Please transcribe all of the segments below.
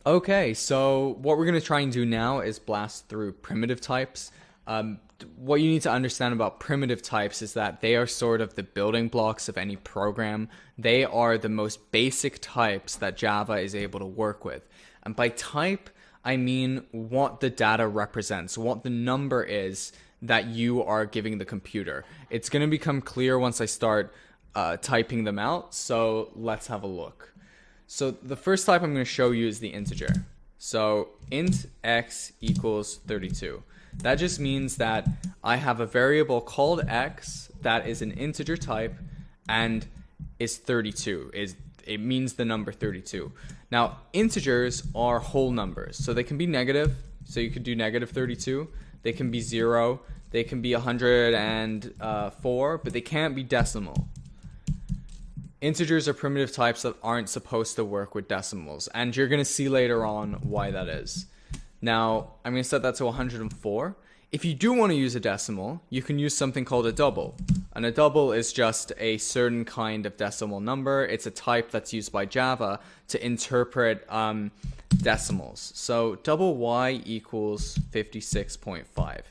Okay, so what we're going to try and do now is blast through primitive types. What you need to understand about primitive types is that they are sort of the building blocks of any program. They are the most basic types that Java is able to work with. And by type, I mean what the data represents, what the number is that you are giving the computer. It's going to become clear once I start typing them out, so let's have a look. So the first type I'm going to show you is the integer. So int x equals 32. That just means that I have a variable called x that is an integer type and is 32. It means the number 32. Now integers are whole numbers, so they can be negative. So you could do negative 32. They can be 0. They can be 104, but they can't be decimal. Integers are primitive types that aren't supposed to work with decimals, and you're going to see later on why that is. Now, I'm going to set that to 104. If you do want to use a decimal, you can use something called a double. And a double is just a certain kind of decimal number. It's a type that's used by Java to interpret decimals. So double y equals 56.5.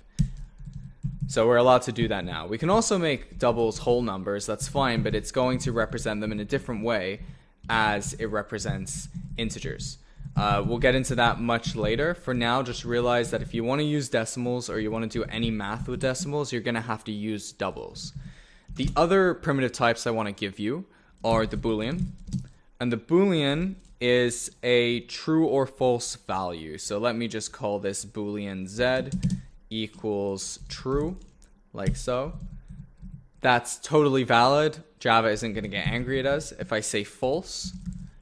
So we're allowed to do that now. We can also make doubles whole numbers, that's fine, but it's going to represent them in a different way as it represents integers. We'll get into that much later. For now, just realize that if you want to use decimals or you want to do any math with decimals, you're going to have to use doubles. The other primitive types I want to give you are the Boolean. And the Boolean is a true or false value. So let me just call this Boolean z equals true, like so. That's totally valid. Java isn't going to get angry at us. If I say false,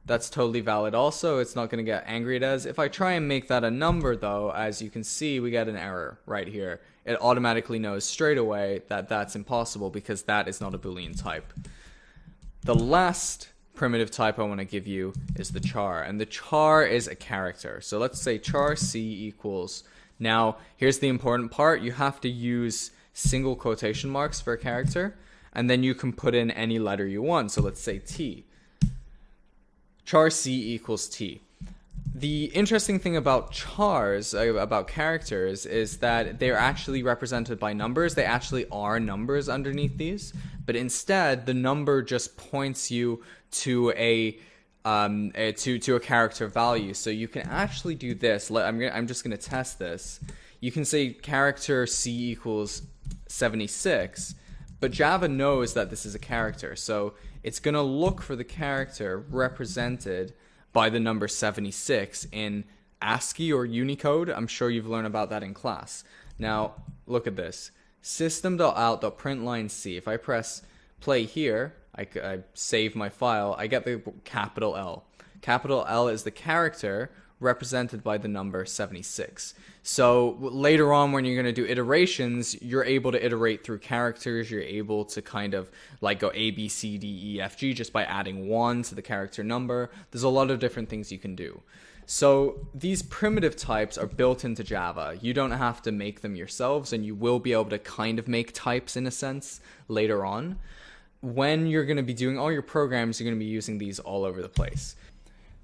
that's totally valid also. It's not going to get angry at us. If I try and make that a number though, as you can see, we get an error right here. It automatically knows straight away that that's impossible because that is not a Boolean type. The last primitive type I want to give you is the char, and the char is a character. So let's say char c equals. Now, here's the important part. You have to use single quotation marks for a character, and then you can put in any letter you want. So let's say T. Char C equals T. The interesting thing about chars, about characters, is that they're actually represented by numbers. They actually are numbers underneath these, but instead the number just points you to a character value. So you can actually do this. I'm just going to test this. You can say character C equals 76, but Java knows that this is a character. So it's going to look for the character represented by the number 76 in ASCII or Unicode. I'm sure you've learned about that in class. Now, look at this. System.out.println C. If I press play here, I save my file, I get the capital L. Capital L is the character represented by the number 76. So later on when you're going to do iterations, you're able to iterate through characters. You're able to kind of like go A, B, C, D, E, F, G just by adding 1 to the character number. There's a lot of different things you can do. So these primitive types are built into Java. You don't have to make them yourselves, and you will be able to kind of make types in a sense later on. When you're going to be doing all your programs, you're going to be using these all over the place.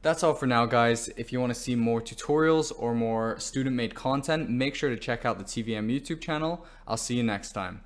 That's all for now, guys. If you want to see more tutorials or more student-made content, make sure to check out the TVM YouTube channel. I'll see you next time.